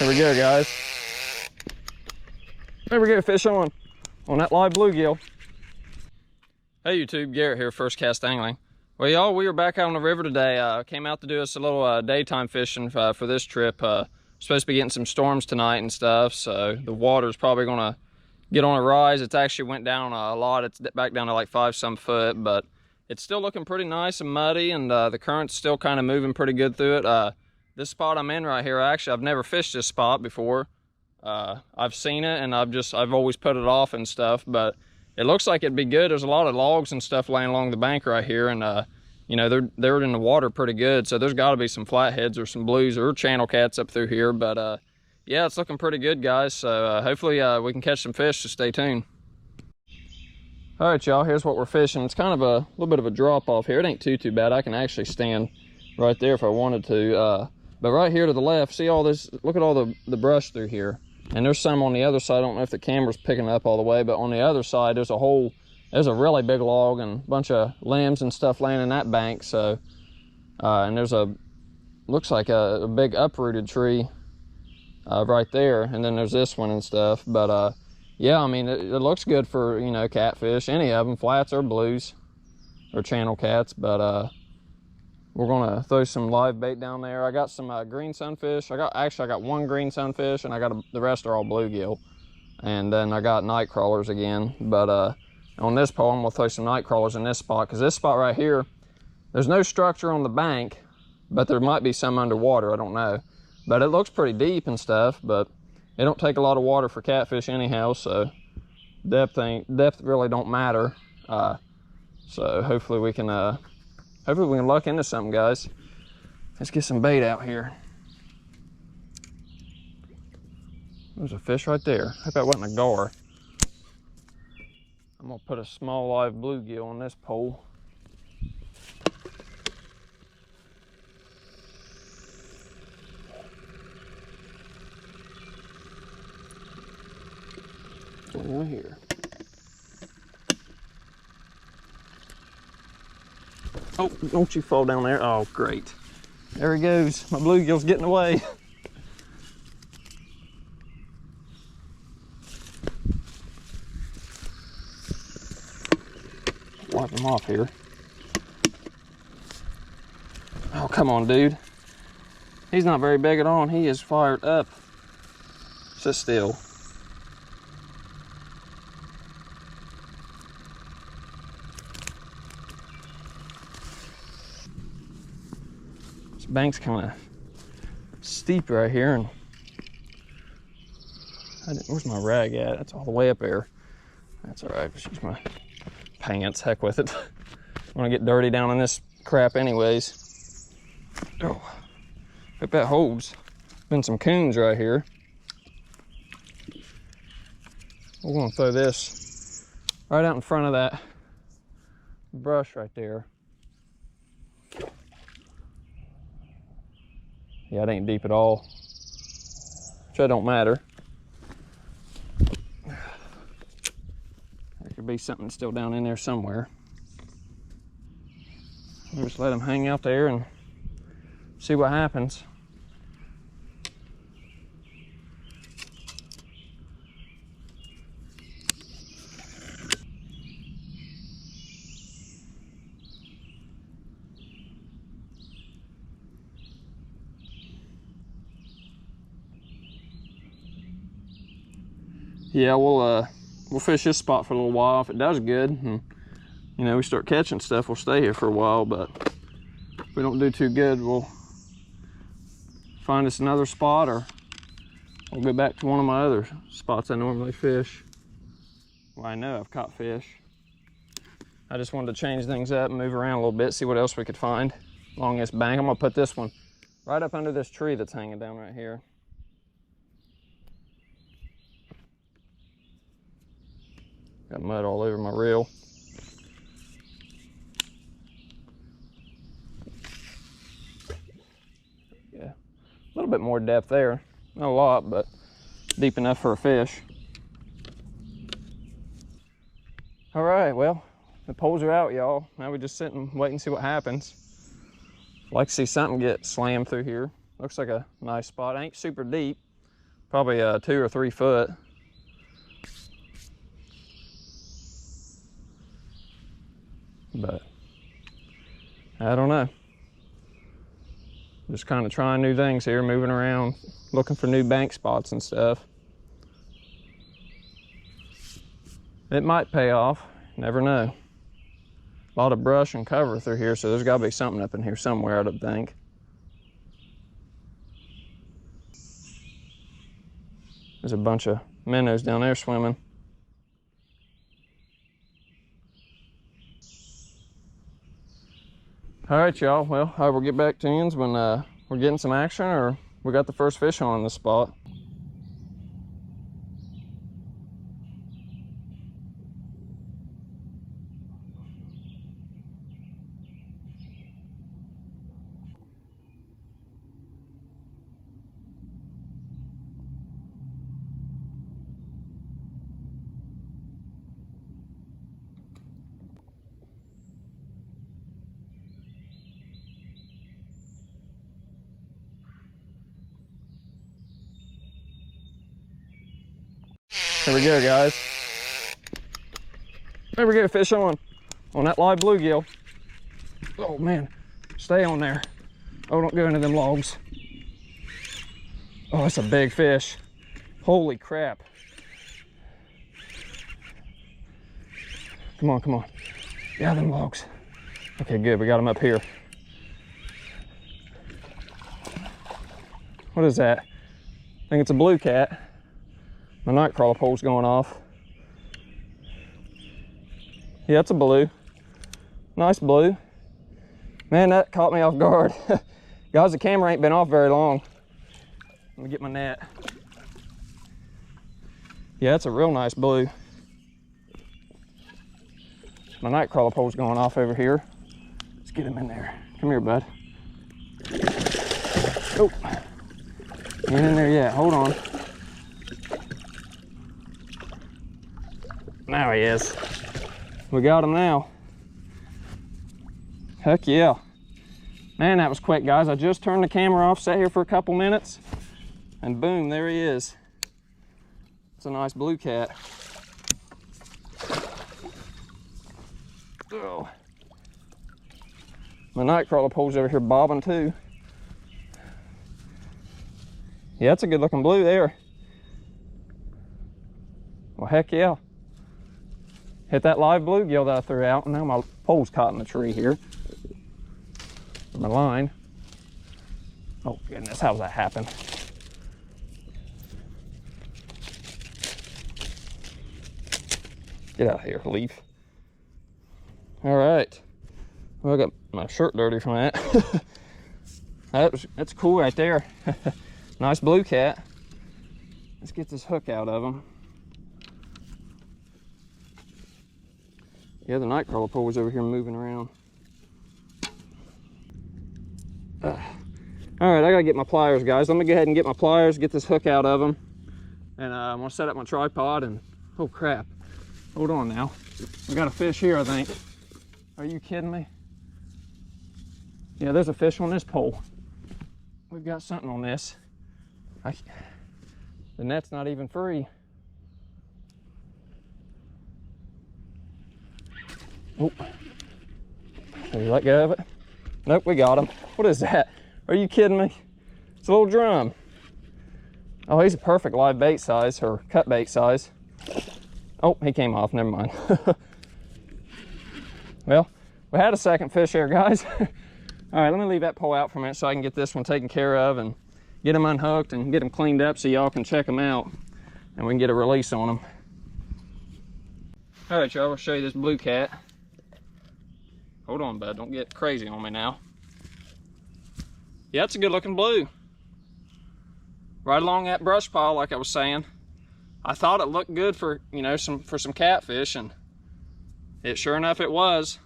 Here we go, guys. There we go, fish on that live bluegill. Hey YouTube, Garrett here, First Cast Angling. Well y'all, we are back out on the river today. Came out to do us a little daytime fishing for this trip. Supposed to be getting some storms tonight and stuff, so the water's probably gonna get on a rise. It's actually went down a lot. It's back down to like 5-some foot, but it's still looking pretty nice and muddy, and the current's still kind of moving pretty good through it. This spot I'm in right here, actually, I've never fished this spot before. I've seen it, and I've always put it off and stuff, but it looks like it'd be good. There's a lot of logs and stuff laying along the bank right here, and you know, they're in the water pretty good, so there's got to be some flatheads or some blues or channelcats up through here. But yeah, it's looking pretty good, guys, so hopefully we can catch some fish, so stay tuned. All right, y'all, here's what we're fishing. It's kind of a little bit of a drop off here. It ain't too bad. I can actually stand right there if I wanted to. But right here to the left, see all this, look at all the brush through here. And there's some on the other side. I don't know if the camera's picking up all the way, but on the other side, there's a really big log and a bunch of limbs and stuff laying in that bank. So, and there's looks like a big uprooted tree right there. And then there's this one and stuff. But yeah, I mean, it looks good for, you know, catfish, any of them, flats or blues or channel cats. But we're gonna throw some live bait down there. I got some green sunfish. I got one green sunfish, and I got the rest are all bluegill. And then I got night crawlers again. But on this pole, I'm gonna throw some night crawlers in this spot, because this spot right here, there's no structure on the bank, but there might be some underwater. I don't know. But it looks pretty deep and stuff. But it don't take a lot of water for catfish anyhow, so depth really don't matter. So hopefully we can luck into something, guys. Let's get some bait out here. There's a fish right there. Hope that wasn't a gar. I'm gonna put a small live bluegill on this pole. Right here. Oh, don't you fall down there. Oh, great. There he goes. My bluegill's getting away. Wipe him off here. Oh, come on, dude. He's not very big at all, and he is fired up. Sit still. Bank's kind of steep right here, and where's my rag at? That's all the way up there. That's all right. Just use my pants. Heck with it. I want to get dirty down in this crap anyways. Oh, hope that holds. Been some coons right here. We're going to throw this right out in front of that brush right there. Yeah, it ain't deep at all, which that don't matter. There could be something still down in there somewhere. We'll just let them hang out there and see what happens. Yeah, we'll fish this spot for a little while. If it does good, and you know, we start catching stuff, we'll stay here for a while. But if we don't do too good, we'll find us another spot, or we'll go back to one of my other spots I normally fish. Well, I know I've caught fish. I just wanted to change things up and move around a little bit, see what else we could find along this bank. I'm gonna put this one right up under this tree that's hanging down right here. Got mud all over my reel. Yeah, a little bit more depth there. Not a lot, but deep enough for a fish. All right, well, the poles are out, y'all. Now we just sit and wait and see what happens. I'd like to see something get slammed through here. Looks like a nice spot. Ain't super deep. Probably 2 or 3 foot. But I don't know. Just kind of trying new things here, moving around, looking for new bank spots and stuff. It might pay off, never know. A lot of brush and cover through here, so there's gotta be something up in here somewhere, I would think. There's a bunch of minnows down there swimming. All right, y'all. Well, I will get back to you when we're getting some action or we got the first fish on the spot. There we go, guys. There we go, fish on that live bluegill. Oh man, stay on there. Oh, don't go into them logs. Oh, that's a big fish. Holy crap. Come on, come on. Yeah, them logs. Okay, good, we got them up here. What is that? I think it's a Bluecat. My night crawler pole's going off. Yeah, it's a blue. Nice blue. Man, that caught me off guard. Guys, the camera ain't been off very long. Let me get my net. Yeah, it's a real nice blue. My night crawler pole's going off over here. Let's get him in there. Come here, bud. Oh, ain't in there yet. Hold on. Now he is. We got him now. Heck yeah. Man, that was quick, guys. I just turned the camera off, sat here for a couple minutes, and boom, there he is. It's a nice Bluecat. Oh. My night crawler pole's over here bobbing too. Yeah, it's a good looking blue there. Well, heck yeah. Hit that live bluegill that I threw out, and now my pole's caught in the tree here. My line. Oh goodness, how's that happen? Get out of here, leaf. All right. Well, I got my shirt dirty from that. That's cool right there. Nice Bluecat. Let's get this hook out of him. Yeah, the night crawler pole was over here moving around. All right, I gotta get my pliers, guys. Let me go ahead and get my pliers, get this hook out of them. And I'm gonna set up my tripod and, oh crap. Hold on now. We got a fish here, I think. Are you kidding me? Yeah, there's a fish on this pole. We've got something on this. The net's not even free. Oh, did you let go of it? Nope, we got him. What is that? Are you kidding me? It's a little drum. Oh, he's a perfect live bait size, or cut bait size. Oh, he came off, never mind. Well, we had a second fish here, guys. All right, let me leave that pole out for a minute so I can get this one taken care of and get him unhooked and get him cleaned up so y'all can check him out and we can get a release on him. All right, y'all, I'll show you this Bluecat. Hold on, bud, don't get crazy on me now. Yeah, it's a good looking blue. Right along that brush pile, like I was saying. I thought it looked good for, you know, some catfish, and it sure enough it was.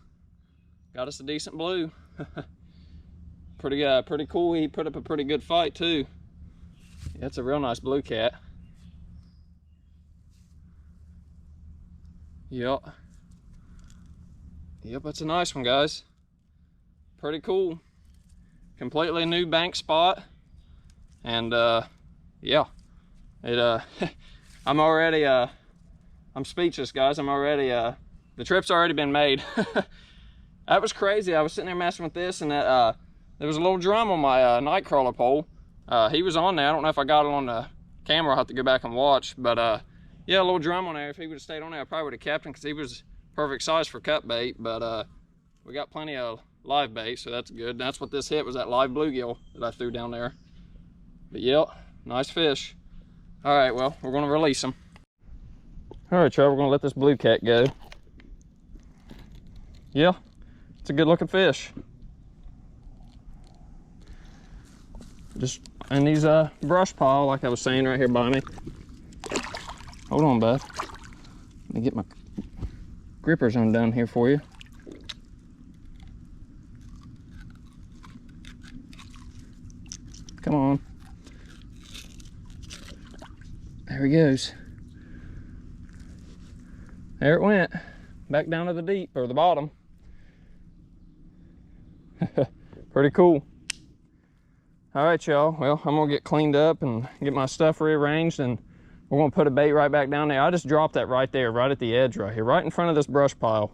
Got us a decent blue. Pretty cool. He put up a pretty good fight too. Yeah, it's a real nice Bluecat. Yep. Yep, that's a nice one, guys. Pretty cool. Completely new bank spot. And yeah, I'm already, I'm speechless, guys. I'm already, the trip's already been made. That was crazy. I was sitting there messing with this, and that, there was a little drum on my nightcrawler pole. He was on there. I don't know if I got it on the camera. I'll have to go back and watch, but yeah, a little drum on there. If he would have stayed on there, I probably would have kept him because he was perfect size for cut bait, but we got plenty of live bait, so that's good. And that's what this hit, was that live bluegill that I threw down there. But yeah, nice fish. All right, well, we're gonna release him. All right, y'all, we're gonna let this Bluecat go. Yeah, it's a good looking fish. Just in these brush pile, like I was saying, right here by me. Hold on, bud. Let me get my grippers undone here for you. Come on. There he goes. There it went. Back down to the deep, or the bottom. Pretty cool. All right, y'all. Well, I'm gonna get cleaned up and get my stuff rearranged, and we're gonna put a bait right back down there. I just dropped that right there, right at the edge right here, right in front of this brush pile.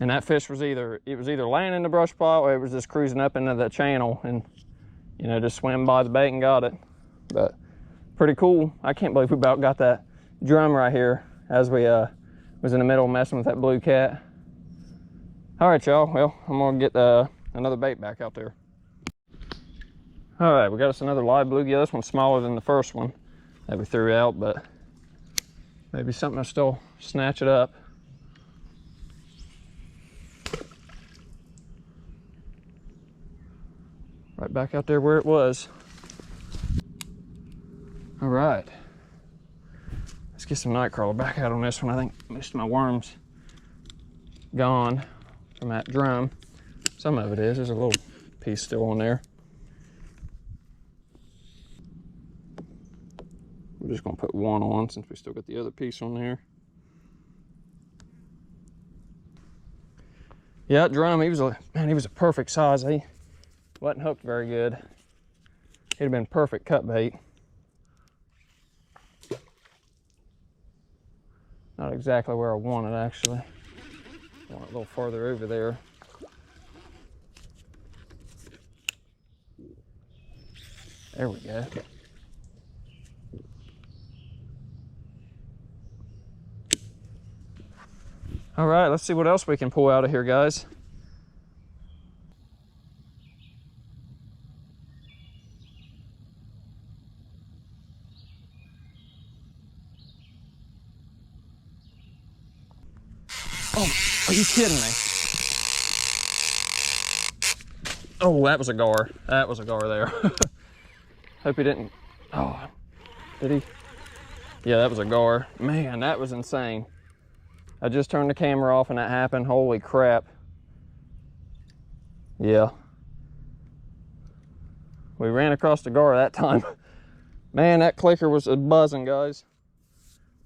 And that fish was either laying in the brush pile, or it was just cruising up into the channel and, you know, just swam by the bait and got it. But pretty cool. I can't believe we about got that drum right here as we was in the middle of messing with that Bluecat. All right, y'all. Well, I'm gonna get another bait back out there. All right, we got us another live bluegill. This one's smaller than the first one that we threw out, but maybe something will still snatch it up. Right back out there where it was. All right, let's get some nightcrawler back out on this one. I think most of my worms gone from that drum. Some of it is. There's a little piece still on there. We're just gonna put one on since we still got the other piece on there. Yeah, that drum, he was a perfect size. He wasn't hooked very good. He'd have been perfect cut bait. Not exactly where I want it, actually. I want it a little farther over there. There we go. All right, let's see what else we can pull out of here, guys. Oh, are you kidding me? Oh, that was a gar. That was a gar there. Hope he didn't. Oh, did he? Yeah, that was a gar. Man, that was insane. I just turned the camera off and that happened. Holy crap. Yeah. We ran across the gar that time. Man, that clicker was buzzing, guys.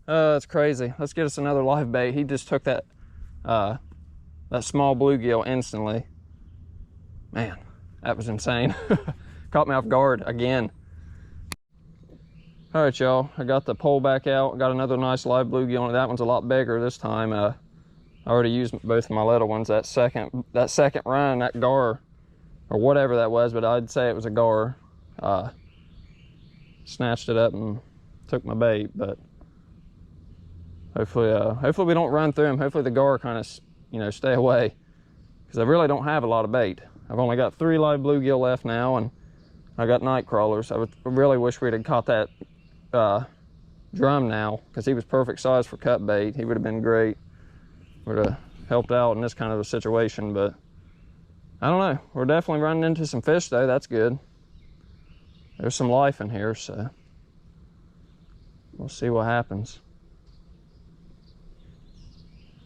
That's crazy. Let's get us another live bait. He just took that that small bluegill instantly. Man, that was insane. Caught me off guard again. All right, y'all, I got the pole back out. Got another nice live bluegill on it. That one's a lot bigger this time. I already used both of my little ones. That second run, that gar, or whatever that was, but I'd say it was a gar, snatched it up and took my bait. But hopefully we don't run through them. Hopefully the gar kind of, you know, stay away, because I really don't have a lot of bait. I've only got 3 live bluegill left now, and I got night crawlers. I really wish we'd have caught that drum now, because he was perfect size for cut bait. He would have been great. Would have helped out in this kind of a situation, but I don't know. We're definitely running into some fish though. That's good. There's some life in here, so we'll see what happens.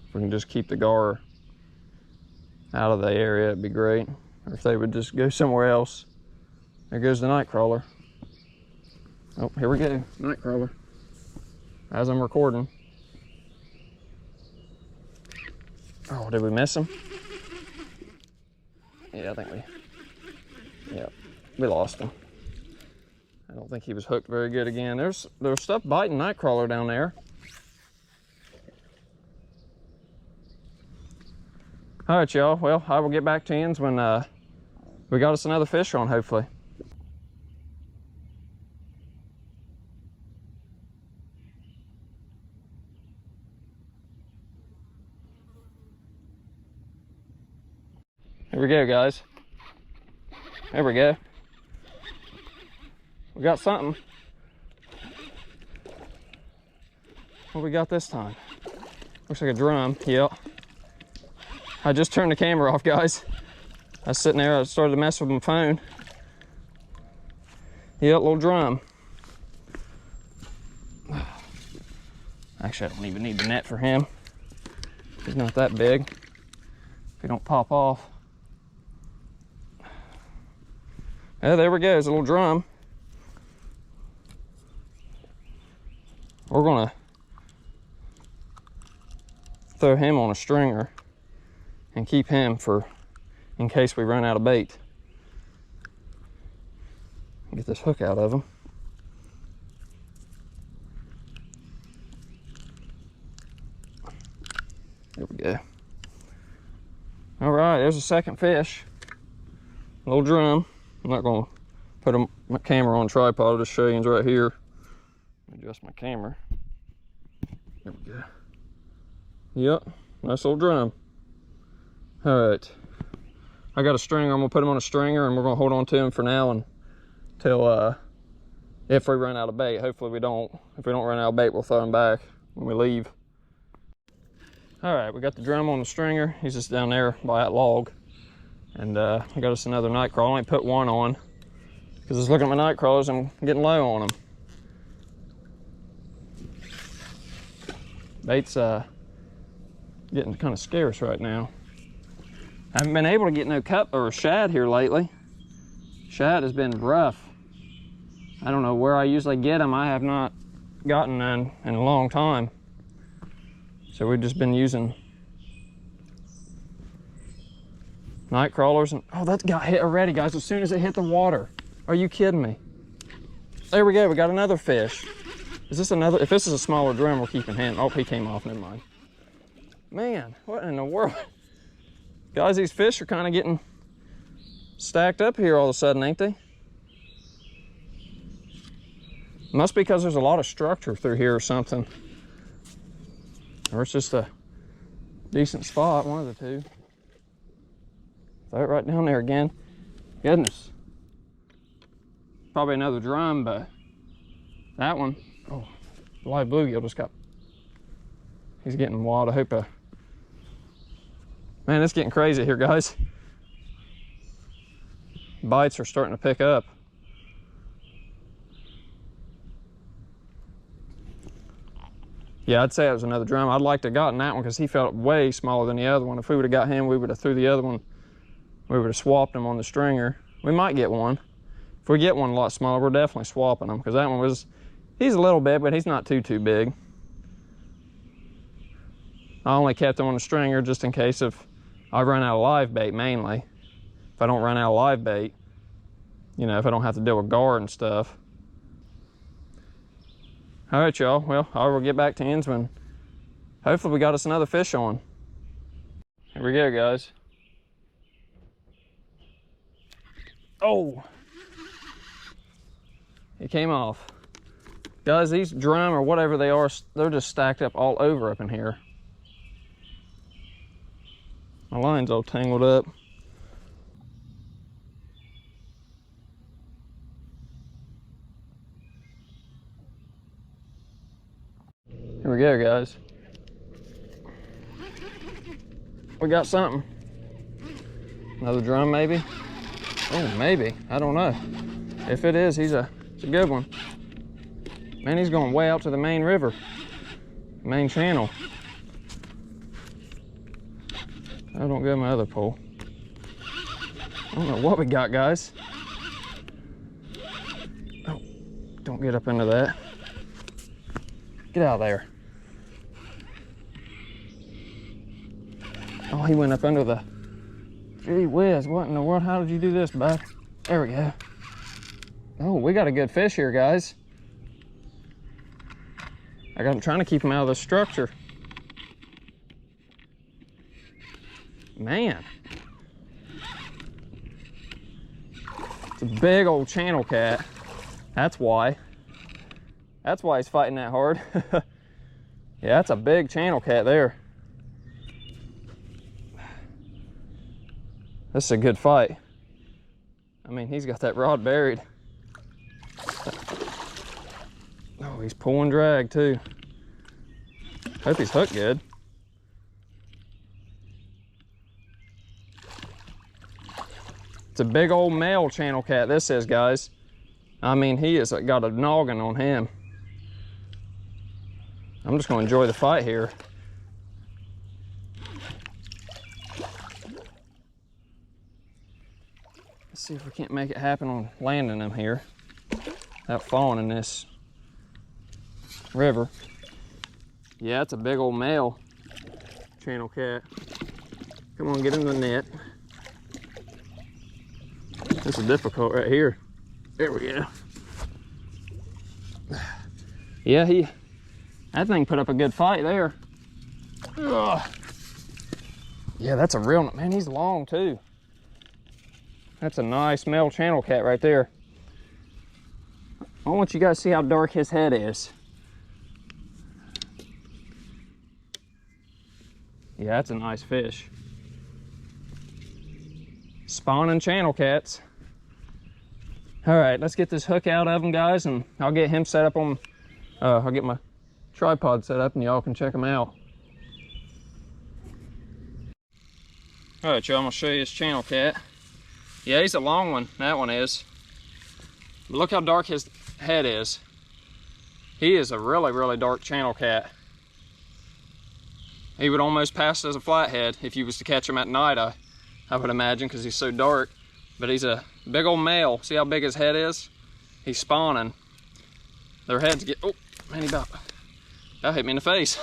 If we can just keep the gar out of the area, it'd be great. Or if they would just go somewhere else. There goes the night crawler. Oh, here we go, night crawler. As I'm recording. Oh, did we miss him? Yeah, I think we lost him. I don't think he was hooked very good again. There's stuff biting nightcrawler down there. All right, y'all. Well, I will get back to you when we got us another fish on, hopefully. Here we go, guys. There we go. We got something. What we got this time? Looks like a drum. Yep. I just turned the camera off, guys. I was sitting there, I started to mess with my phone. Yep, little drum. Actually, I don't even need the net for him. He's not that big. If he don't pop off. Yeah, there we go, it's a little drum. We're gonna throw him on a stringer and keep him for in case we run out of bait. Get this hook out of him. There we go. All right, there's a second fish. Little drum. I'm not gonna put my camera on tripod, I'll just show you right here. Adjust my camera. There we go. Yep, nice little drum. All right, I got a stringer. I'm gonna put him on a stringer and we're gonna hold on to him for now until if we run out of bait. Hopefully we don't. If we don't run out of bait, we'll throw him back when we leave. All right, we got the drum on the stringer. He's just down there by that log. And I got us another night crawler. I only put one on because I was looking at my night crawlers and I'm getting low on them. Bait's getting kind of scarce right now. I haven't been able to get no cup or shad here lately. Shad has been rough. I don't know where I usually get them. I have not gotten none in a long time. So we've just been using night crawlers. And oh, that got hit already, guys, as soon as it hit the water. Are you kidding me? There we go, we got another fish. Is this another? If this is a smaller drum, we're keeping him. Oh, he came off, never mind. Man, what in the world? Guys, these fish are kind of getting stacked up here all of a sudden, ain't they? Must be because there's a lot of structure through here or something. Or it's just a decent spot, one of the two. Throw it right down there again. Goodness. Probably another drum, but that one, oh, the live bluegill just got, he's getting wild. I hope, man, it's getting crazy here, guys. Bites are starting to pick up. Yeah, I'd say it was another drum. I'd like to have gotten that one because he felt way smaller than the other one. If we would have got him, we would have threw the other one. We would have swapped him on the stringer. We might get one. If we get one a lot smaller, we're definitely swapping him because that one was, he's a little bit, but he's not too big. I only kept him on the stringer just in case if I run out of live bait mainly. If I don't run out of live bait, you know, if I don't have to deal with guard and stuff. All right, y'all. Well, I will get back to ends when hopefully we got us another fish on. Here we go, guys. Oh, it came off. Guys, these drum or whatever they are, they're just stacked up all over up in here. My line's all tangled up. Here we go, guys. We got something. Another drum, maybe? Oh, maybe. I don't know. If it is, it's a good one. Man, he's going way out to the main river, main channel. I don't go my other pole. I don't know what we got, guys. Oh, don't get up into that. Get out of there. Oh, he went up under the, gee whiz, what in the world? How did you do this, bud? There we go. Oh, we got a good fish here, guys. I'm trying to keep him out of the structure. Man. It's a big old channel cat. That's why. That's why he's fighting that hard. Yeah, that's a big channel cat there. This is a good fight. I mean, he's got that rod buried. Oh, he's pulling drag too. Hope he's hooked good. It's a big old male channel cat, this is, guys. I mean, he has got a noggin on him. I'm just gonna enjoy the fight here. Let's see if we can't make it happen on landing him here without falling in this river. Yeah, it's a big old male channel cat. Come on, get in the net. This is difficult right here. There we go. Yeah, that thing put up a good fight there. Ugh. Yeah, that's a real, man, he's long too. That's a nice male channel cat right there. I want you guys to see how dark his head is. Yeah, that's a nice fish. Spawning channel cats. All right, let's get this hook out of him, guys, and I'll get him set up on, I'll get my tripod set up and y'all can check him out. All right, y'all, I'm gonna show you this channel cat. Yeah, he's a long one, that one is. But look how dark his head is. He is a really, really dark channel cat. He would almost pass as a flathead if you was to catch him at night, I would imagine, because he's so dark. But he's a big old male. See how big his head is? He's spawning. Their heads get, oh, man, he about, that hit me in the face.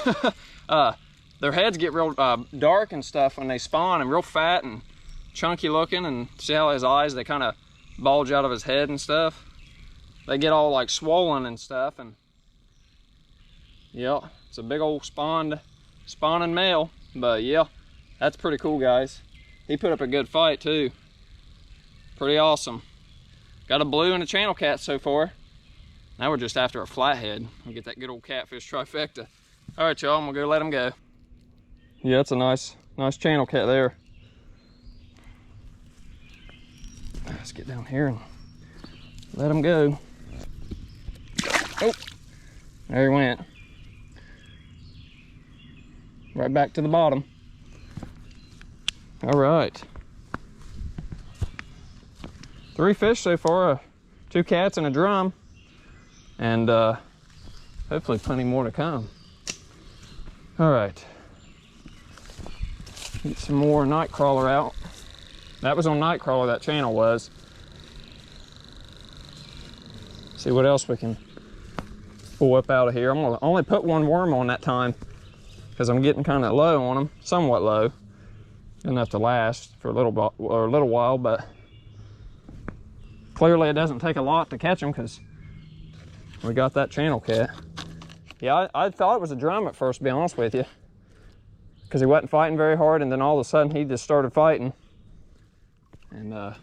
Their heads get real dark and stuff when they spawn, and real fat and chunky looking, and see how his eyes, they kind of bulge out of his head and stuff. They get all like swollen and stuff, and yeah, it's a big old spawning male. But yeah, that's pretty cool, guys. He put up a good fight too. Pretty awesome. Got a blue and a channel cat so far. Now we're just after a flathead. We'll get that good old catfish trifecta. All right, y'all, I'm gonna go let him go. Yeah, it's a nice channel cat there. Let's get down here and let him go. Oh, there he went. Right back to the bottom. All right. 3 fish so far, 2 cats and a drum, and hopefully plenty more to come. All right. Get some more night crawler out. That was on night crawler, that channel was. See what else we can pull up out of here. I'm gonna only put 1 worm on that time because I'm getting kind of low on them, somewhat low. Enough to last for a little while, but clearly it doesn't take a lot to catch them because we got that channel cat. Yeah, I thought it was a drum at first, to be honest with you, because he wasn't fighting very hard, and then all of a sudden he just started fighting, and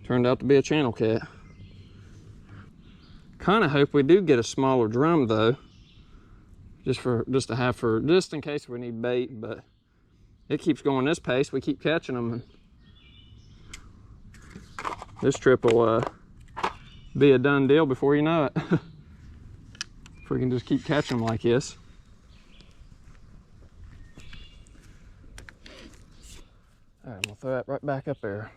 turned out to be a channel cat. Kind of hope we do get a smaller drum though, just in case we need bait. But it keeps going this pace, we keep catching them, and this trip will be a done deal before you know it. If we can just keep catching them like this. All right, I'm gonna throw that right back up there.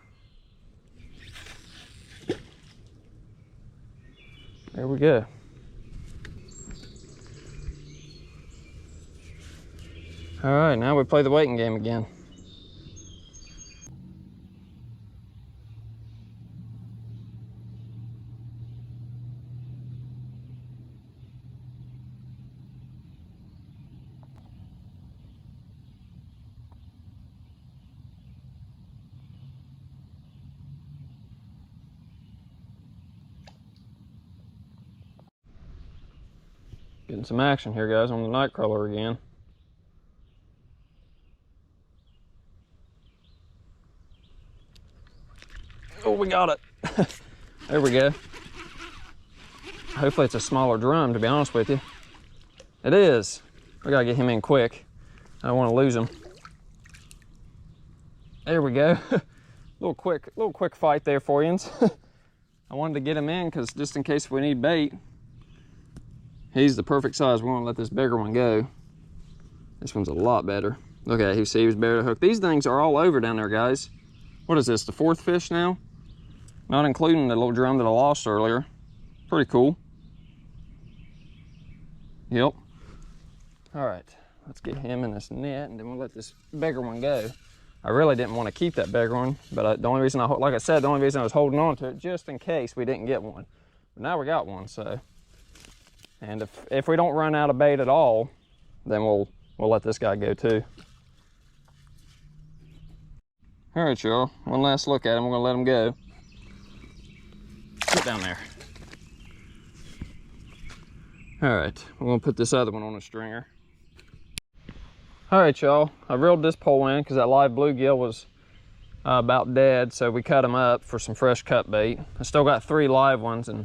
There we go. All right, now we play the waiting game again. Getting some action here, guys, on the nightcrawler again. Oh, we got it. There we go. Hopefully it's a smaller drum, to be honest with you. It is. We gotta get him in quick. I don't want to lose him. There we go. little quick fight there for you. I wanted to get him in because just in case we need bait. He's the perfect size. We want to let this bigger one go. This one's a lot better. Look at it. You see, he was better to hook. These things are all over down there, guys. What is this, the 4th fish now? Not including the little drum that I lost earlier. Pretty cool. Yep. All right, let's get him in this net and then we'll let this bigger one go. I really didn't want to keep that bigger one, but the only reason like I said, the only reason I was holding on to it, just in case we didn't get one. But now we got one, so. And if we don't run out of bait at all, then we'll let this guy go too. All right, y'all, one last look at him. We're gonna let him go. Get down there. All right, we're gonna put this other one on a stringer. All right, y'all, I reeled this pole in because that live bluegill was about dead, so we cut him up for some fresh cut bait. I still got 3 live ones, and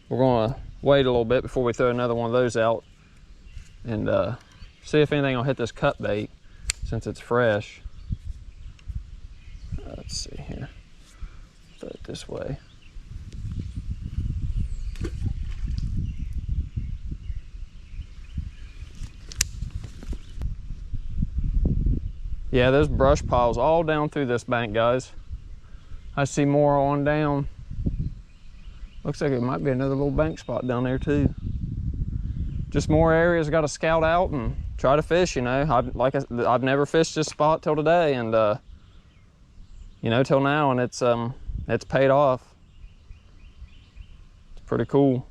we're gonna wait a little bit before we throw another one of those out and see if anything will hit this cut bait since it's fresh. Let's see here, throw it this way. Yeah, there's brush piles all down through this bank, guys. I see more on down. Looks like it might be another little bank spot down there too. Just more areas got to scout out and try to fish, you know. I've never fished this spot till today, and you know, till now, and it's paid off. It's pretty cool.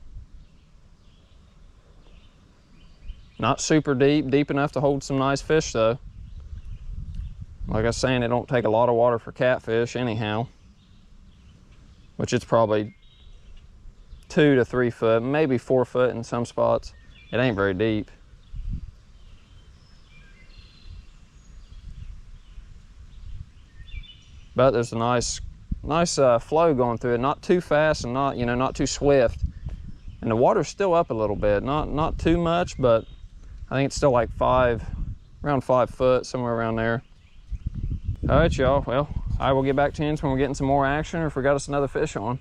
Not super deep, deep enough to hold some nice fish though. Like I was saying, it don't take a lot of water for catfish anyhow, which it's probably 2 to 3 foot, maybe 4 foot in some spots. It ain't very deep. But there's a nice flow going through it, not too fast and not, you know, not too swift. And the water's still up a little bit, not too much, but I think it's still like around 5 foot, somewhere around there. All right, y'all. Well, I will get back to you when we're getting some more action or if we got us another fish on.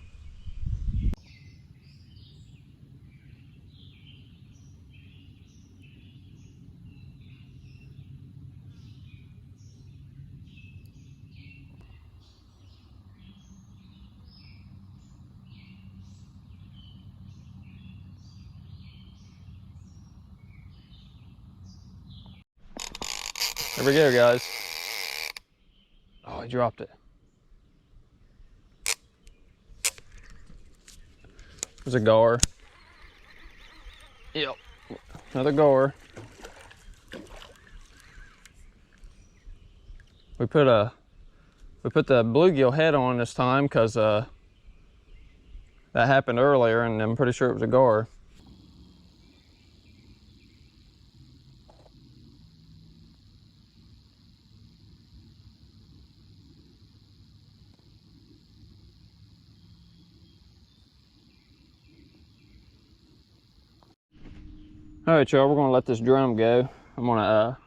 There we go, guys. Oh, I dropped it. There's a gar. Yep, another gar. We put the bluegill head on this time because that happened earlier, and I'm pretty sure it was a gar. All right, y'all, we're gonna let this drum go. I'm gonna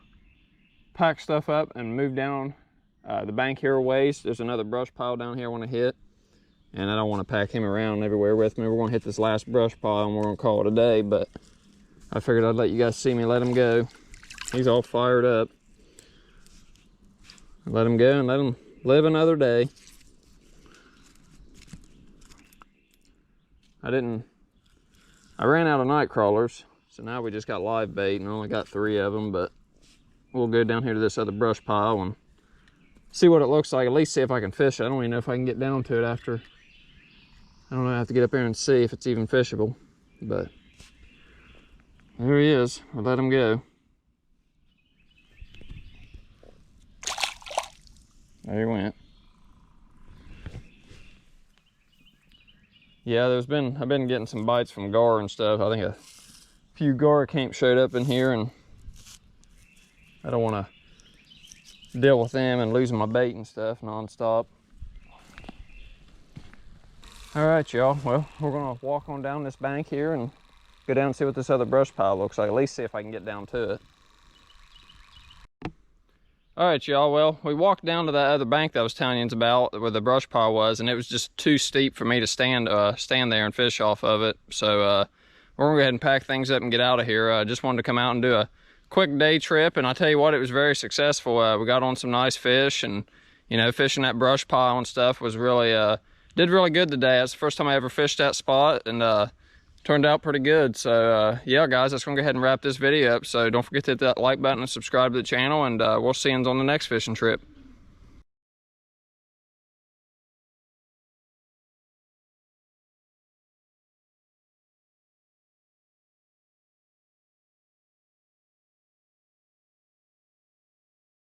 pack stuff up and move down the bank here a ways. There's another brush pile down here I wanna hit, and I don't wanna pack him around everywhere with me. We're gonna hit this last brush pile and we're gonna call it a day, but I figured I'd let you guys see me let him go. He's all fired up. Let him go and let him live another day. I ran out of night crawlers. So now we just got live bait and only got 3 of them, but we'll go down here to this other brush pile and see what it looks like, at least see if I can fish it. I don't even know if I can get down to it after. I don't know, I have to get up there and see if it's even fishable, but there he is. We'll let him go. There he went. Yeah, I've been getting some bites from gar and stuff. I think few gar camp showed up in here, and I don't want to deal with them and losing my bait and stuff non-stop. All right, y'all. Well, we're gonna walk on down this bank here and go down and see what this other brush pile looks like. At least see if I can get down to it. All right, y'all. Well, we walked down to that other bank that I was telling you about, where the brush pile was, and it was just too steep for me to stand there and fish off of it. So we're gonna go ahead and pack things up and get out of here. I just wanted to come out and do a quick day trip, and I tell you what, it was very successful. We got on some nice fish, and you know, fishing that brush pile and stuff was really did really good today. That's the first time I ever fished that spot, and turned out pretty good. So yeah, guys, that's gonna go ahead and wrap this video up. So don't forget to hit that like button and subscribe to the channel, and we'll see you on the next fishing trip.